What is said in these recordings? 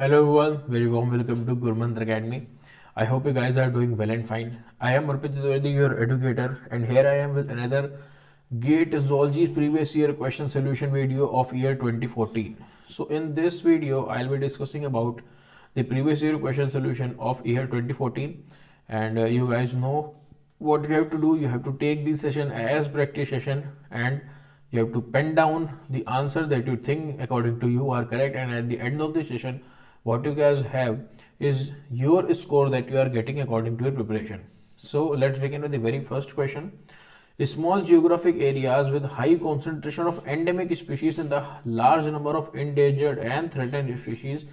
Hello everyone, very warm welcome to Gurmantra Academy. I hope you guys are doing well and fine. I am Arpit Trivedi, your educator, and here I am with another GATE Zoology previous year question solution video of year 2014. So in this video, I'll be discussing about the previous year question solution of year 2014, and you guys know what you have to do. You have to take this session as practice session, and you have to pen down the answer that you think according to you are correct, and at the end of the session what you guys have is your score that you are getting according to your preparation. So let's begin with the very first question. Small geographic areas with high concentration of endemic species and the large number of endangered and threatened species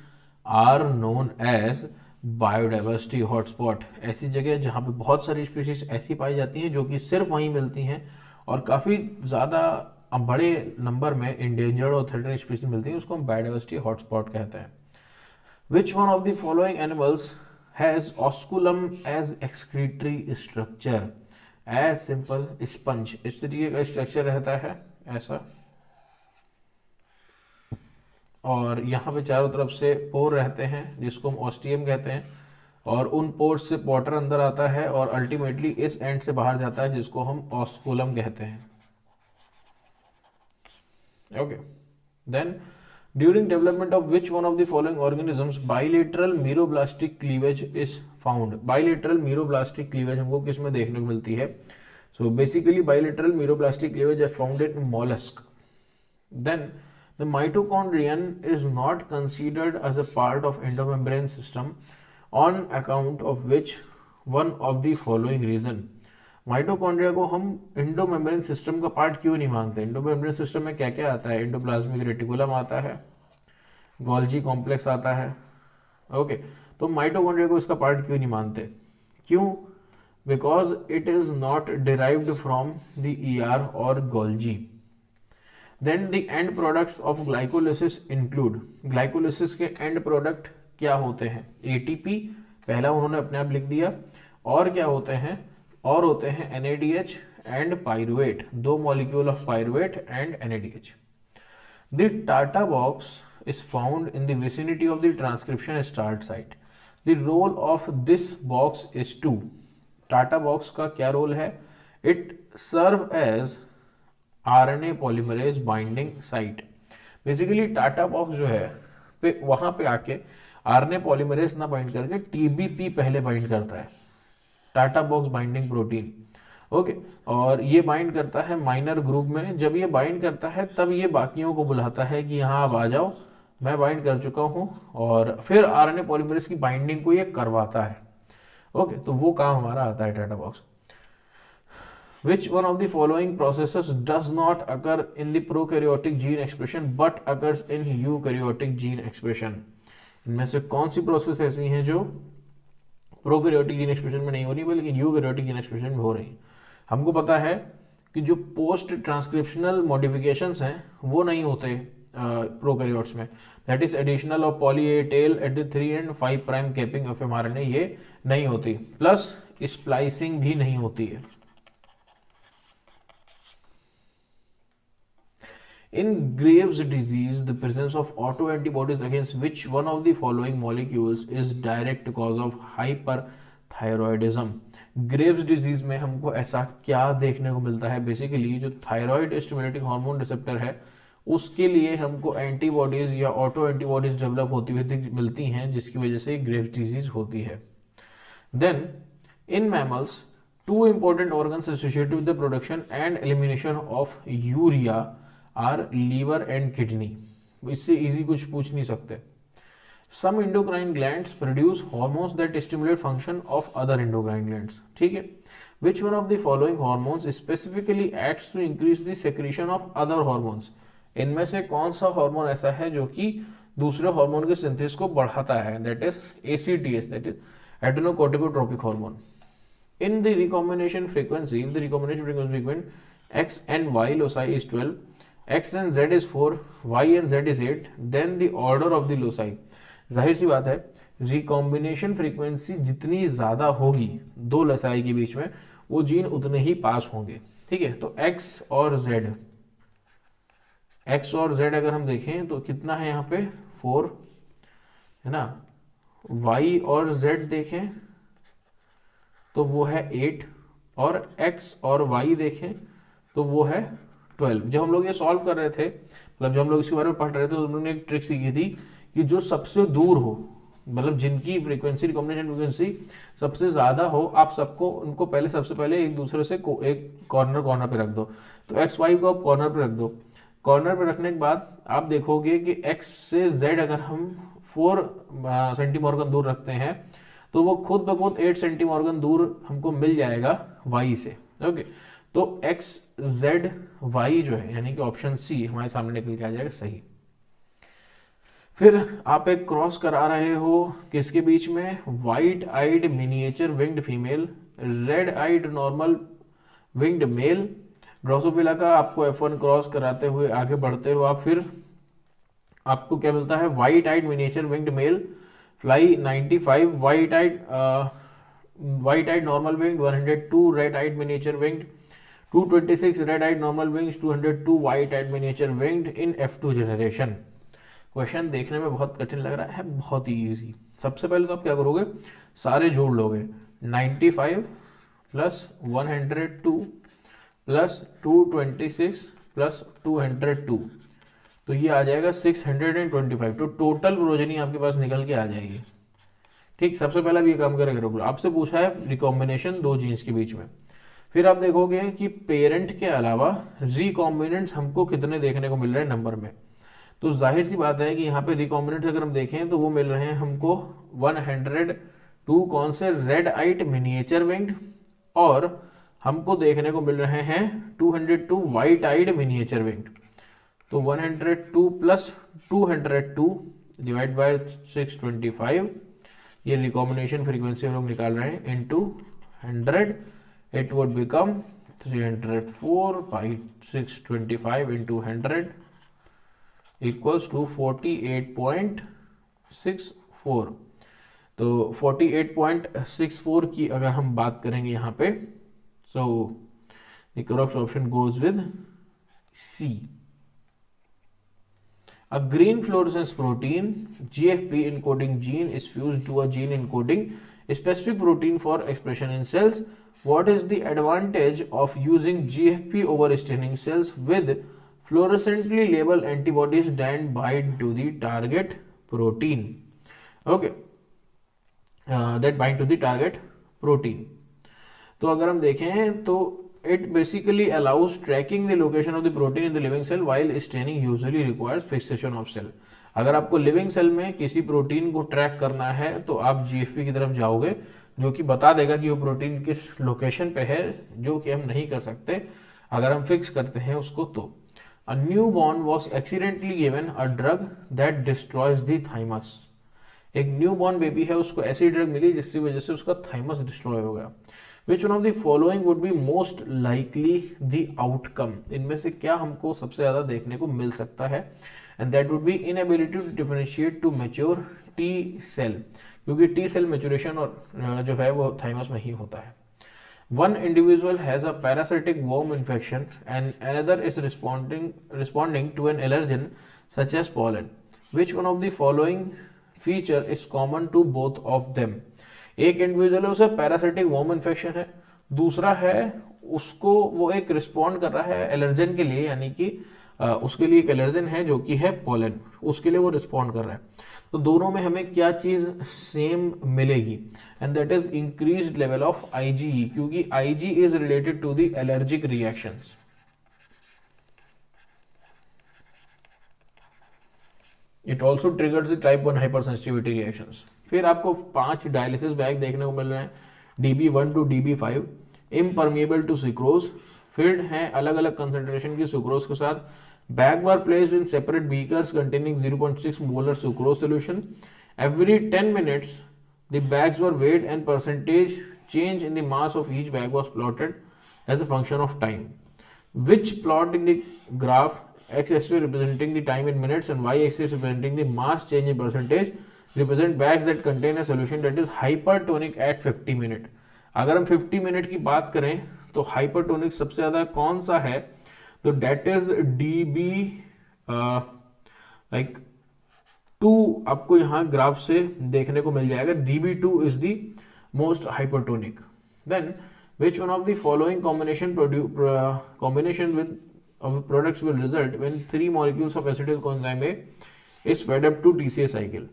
are known as biodiversity hotspot. ऐसी जगह जहाँ पे बहुत सारी species ऐसी पाई जाती हैं जो कि सिर्फ वहीं मिलती हैं और काफ़ी ज़्यादा बड़े नंबर में इंडेंजर्ड और थ्रेटेड स्पीशीज मिलती हैं, उसको हम बायोडाइवर्सिटी हॉटस्पॉट कहते हैं। Which one of the following animals has osculum as excretory structure? As simple sponge, इस तरीके का स्ट्रक्चर रहता है ऐसा, और यहाँ पे चारों तरफ से पोर रहते हैं जिसको हम ऑस्टियम कहते हैं, और उन पोर्स से वाटर अंदर आता है और अल्टीमेटली इस एंड से बाहर जाता है जिसको हम ऑस्कुलम कहते हैं। Okay, then during development of which one of the following organisms bilateral meroblastic cleavage is found? Bilateral meroblastic cleavage हमको किस में देखने को मिलती है? So basically bilateral meroblastic cleavage is found in mollusc. देन the mitochondrion is not considered as a part of endomembrane system on account of which one of the following reason? Mitochondria को हम एंडोमेम्ब्रेन सिस्टम का part क्यों नहीं मानते? Endomembrane system में क्या क्या आता है? एंडोप्लाज्मिक रेटिकुलम आता है, गोल्जी कॉम्प्लेक्स आता है। ओके, तो माइटोकॉन्ड्रिया को इसका पार्ट क्यों नहीं मानते? क्यों? Because it is not derived from the ER और Golgi. Then the end products of glycolysis include, glycolysis के एंड प्रोडक्ट क्या होते हैं? एटीपी पहला उन्होंने अपने आप लिख दिया, और क्या होते हैं? और होते हैं NADH एंड पायरुवेट, दो molecule of pyruvate and NADH। The TATA box is found in the vicinity of the transcription start site. The role of this box is to, TATA box का क्या रोल है? It serve as RNA polymerase binding site. Basically TATA box जो है पे वहां पे आके RNA polymerase ना बाइंड करके TBP पहले बाइंड करता है, TATA box binding protein. Okay, और ये बाइंड करता है माइनर ग्रुप में। जब ये बाइंड करता है तब ये बाकियों को बुलाता है कि यहाँ आप आ जाओ, मैं बाइंड कर चुका हूँ, और फिर RNA पॉलीमरेज की बाइंडिंग को ये करवाता है। ओके, तो वो काम हमारा आता है TATA box. Which one of the following processes does not occur in the prokaryotic gene expression but occurs in eukaryotic gene expression? इनमें से कौन सी प्रोसेस ऐसी हैं जो प्रोकैरियोटिक जीन एक्सप्रेशन में नहीं हो रही बल्कि यूकैरियोटिक जीन एक्सप्रेशन में हो रही? हमको पता है कि जो पोस्ट ट्रांसक्रिप्शनल मॉडिफिकेशंस हैं वो नहीं होते प्रोकैरियोट्स में, that is additional of poly A tail at the 3 and 5 prime capping of mRNA, ये नहीं होती, प्लस स्प्लाइसिंग भी नहीं होती है। In Graves' disease, the presence of autoantibodies against which one of the following molecules is direct cause of hyperthyroidism? Graves' disease में हमको ऐसा क्या देखने को मिलता है? बेसिकली जो थायराइड स्टिमुलेटिंग हार्मोन रिसेप्टर है उसके लिए हमको एंटीबॉडीज या ऑटो एंटीबॉडीज डेवलप होती हुई मिलती हैं, जिसकी वजह से ग्रेव्स डिजीज होती है। Then in mammals, two important organs associated with the production and elimination of urea are liver and kidney. इससे इजी कुछ पूछ नहीं सकते। Some endocrine glands produce hormones that stimulate function of other endocrine glands, ठीक है। Which one of the following hormones specifically acts to increase the secretion of other hormones? इनमें से कौन सा हार्मोन ऐसा है जो कि दूसरे हार्मोन के सिंथेसिस को बढ़ाता है? That is ACTH, that is adrenocorticotropic hormone. In the recombination frequency, if the recombination frequency frequent X and Y loci is 12, X and Z is 4, Y and Z is 8, then the order of the loci। जाहिर सी बात है recombination frequency जितनी ज़्यादा होगी दो लसाई के बीच में वो जीन उतने ही पास होंगे, ठीक है। तो X और Z अगर हम देखें तो कितना है यहाँ पे 4, है ना, y और z देखें तो वो है 8, और x और y देखें तो वो है 12। जब हम लोग ये सॉल्व कर रहे थे, मतलब जब हम लोग इसके बारे में पढ़ रहे थे, तो हम लोगों ने एक ट्रिक सीखी थी कि जो सबसे दूर हो, मतलब जिनकी फ्रीक्वेंसी, रिकॉम्बिनेशन फ्रीक्वेंसी सबसे ज़्यादा हो, आप सबको उनको पहले, सबसे पहले एक दूसरे से एक कॉर्नर पे रख दो। तो एक्स वाई को आप कॉर्नर पे रख दो। कॉर्नर पे रखने के बाद आप देखोगे कि एक्स से जेड अगर हम 4 सेंटीमॉर्गन दूर रखते हैं तो वो खुद ब खुद 8 सेंटीमॉर्गन दूर हमको मिल जाएगा वाई से। ओके, तो एक्स जेड वाई जो है, यानी कि ऑप्शन सी हमारे सामने निकल के आ जाएगा सही। फिर आप एक क्रॉस करा रहे हो किसके बीच में, white eyed miniature winged female, red eyed normal winged male. Drosophila का आपको F1 क्रॉस कराते हुए आगे बढ़ते हो आप, फिर आपको क्या मिलता है, white eyed miniature winged male fly 95, white eyed normal winged 102, red eyed miniature winged 226, red eyed normal wings 202, white eyed miniature winged in F2 generation. Question देखने में बहुत कठिन लग रहा है, बहुत ही ईजी। सबसे पहले तो आप क्या करोगे, सारे जोड़ लोगे, 95 प्लस 102 प्लस 226 प्लस 202, तो ये आ जाएगा 625। तो टोटल प्रोजेनी आपके पास निकल के आ जाएगी। ठीक, सबसे पहले भी ये काम करेगा। आपसे पूछा है रिकॉम्बिनेशन दो जीन्स के बीच में। फिर आप देखोगे कि पेरेंट के अलावा रिकॉम्बिनेंट्स हमको कितने देखने को मिल रहे हैं नंबर में। तो जाहिर सी बात है कि यहाँ पे रिकॉम्बिनेंट्स अगर हम देखें तो वो मिल रहे हैं हमको 102 कौन से, रेड आइट मिनिएचर विंग्ड, और हमको देखने को मिल रहे हैं 202 वाइट आइड मिनिएचर विंग्ड। तो 102 प्लस 202 डिवाइड बाय 625, ये रिकॉम्बिनेशन फ्रीक्वेंसी हम लोग निकाल रहे हैं, into 100, it would become 304 by 625 into 100 equals to 48.64। तो 48.64 की अगर हम बात करेंगे यहाँ पे, so the correct option goes with C। A green fluorescence protein GFP encoding gene is fused to a gene encoding a specific protein for expression in cells. What is the advantage of using GFP over staining cells with fluorescently labeled antibodies that bind to the target protein? Okay, that bind to the target protein. तो अगर हम देखें तो it basically allows tracking the location of the protein in the living cell while staining usually requires fixation of cell। अगर आपको living cell में किसी protein को ट्रैक करना है तो आप GFP की तरफ जाओगे, जो कि बता देगा कि वो प्रोटीन किस लोकेशन पे है, जो कि हम नहीं कर सकते अगर हम फिक्स करते हैं उसको। तो a new born was accidentally given a drug that destroys the thymus. एक न्यू बॉर्न बेबी है, उसको ऐसी ड्रग मिली जिसकी वजह से उसका थाइमस डिस्ट्रॉय हो गया। विच one of the following would be most likely the outcome, इनमें से क्या हमको सबसे ज्यादा देखने को मिल सकता है, and that would be inability to differentiate to mature T cell, क्योंकि टी सेल मैच्योरेशन और जो है वो थाइमस में ही होता है। One individual has a parasitic worm infection and another is responding to an allergen such as pollen. Which one of the following feature is common to both of them? एक individual है, उसे parasitic warm infection है, दूसरा है उसको वो एक respond कर रहा है एलर्जन के लिए, यानी कि उसके लिए एक एलर्जन है जो कि है पोलन, उसके लिए वो रिस्पॉन्ड कर रहा है। तो दोनों में हमें क्या चीज सेम मिलेगी, and that is increased level of IgE, क्योंकि Ig is related to the allergic reactions. It also triggers the type 1 hypersensitivity reactions. फिर आपको 5 डायलिसिस बैग देखने को मिल रहे हैं, DB1 to DB5, impermeable to sucrose, filled हैं अलग अलग कंसेंट्रेशन की सुक्रोज के साथ, bag were placed in separate beakers containing 0.6 molar sucrose solution. Every 10 minutes the bags were weighed and percentage change in the mass of each bag was plotted as a function of time. Which plot in the graph, x-axis representing the time in minutes and y-axis representing the mass change in percentage, represent bags that contain a solution that is hypertonic at 50 minute। अगर हम 50 minute की बात करें तो hypertonic सबसे ज्यादा कौन सा है, तो डेट इज DB लाइक 2 आपको यहाँ ग्राफ से देखने को मिल जाएगा. Db2 is the most hypertonic. Then which one of the following combination with of products will result when 3 molecules of acetyl coenzyme A is fed up to TCA cycle.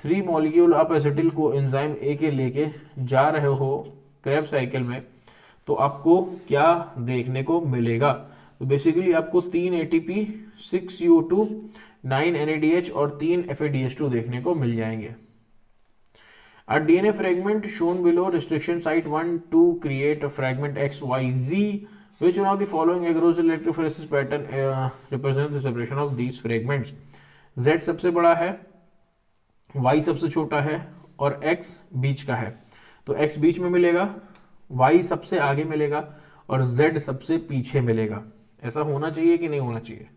3 molecule आप acetyl को enzyme A के लेके जा रहे हो Krebs cycle में, तो आपको क्या देखने को मिलेगा. तो बेसिकली आपको 3 ATP, 6 CO2, 9 NADH और 3 FADH2 देखने को मिल जाएंगे. A DNA fragment shown below restriction site 1 to create a fragment XYZ. Which one of the following agarose electrophoresis pattern represents the separation of these fragments? Z सबसे बड़ा है, Y सबसे छोटा है और X बीच का है. तो X बीच में मिलेगा, Y सबसे आगे मिलेगा और Z सबसे पीछे मिलेगा. ऐसा होना चाहिए कि नहीं होना चाहिए?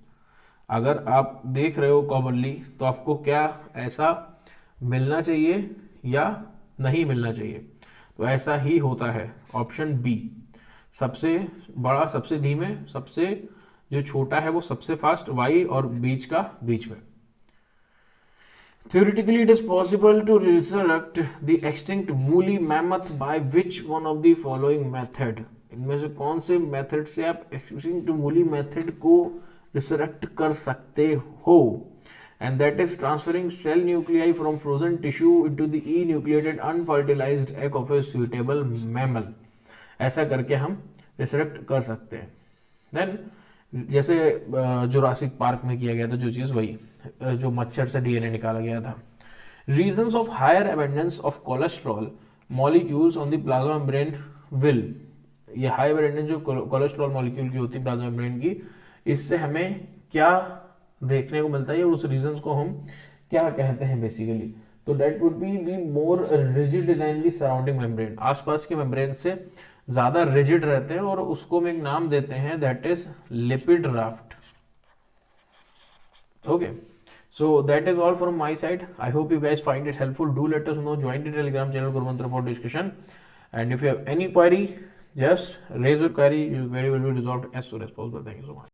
अगर आप देख रहे हो कॉमनली तो आपको क्या ऐसा मिलना चाहिए या नहीं मिलना चाहिए? तो ऐसा ही होता है. ऑप्शन बी, सबसे बड़ा सबसे धीमे, सबसे जो छोटा है वो सबसे फास्ट, वाई और बीच का बीच में. Theoretically, it is possible to resurrect the extinct woolly mammoth by which one of the following method? इनमें से कौन से मेथड से आप extinct woolly method को resurrect कर सकते हो? And that is transferring cell nuclei from frozen tissue into the enucleated unfertilized egg of a suitable mammal. ऐसा करके हम resurrect कर सकते हैं. Then जैसे जुरासिक पार्क में किया गया था जो चीज़, वही जो मच्छर से डीएनए निकाला गया था. Reasons of higher abundance of cholesterol molecules on the plasma membrane will. ये हाई एबंडेंस जो कोलेस्ट्रॉल मॉलिक्यूल की होती है प्लाज्मा मेम्ब्रेन की, इससे हमें क्या देखने को मिलता है और उस रीजंस को हम क्या कहते हैं बेसिकली? तो that would be more rigid than the surrounding membrane. आसपास के मेम्ब्रेन से ज्यादा रिजिड रहते हैं और उसको हम एक नाम देते हैं, that is lipid raft. Okay, so that is all from my side. I hope you guys find it helpful. Do let us know. Join the Telegram channel Gurumantra for discussion. And if you have any query, just raise your query. Your query will be resolved as soon as possible. Thank you so much.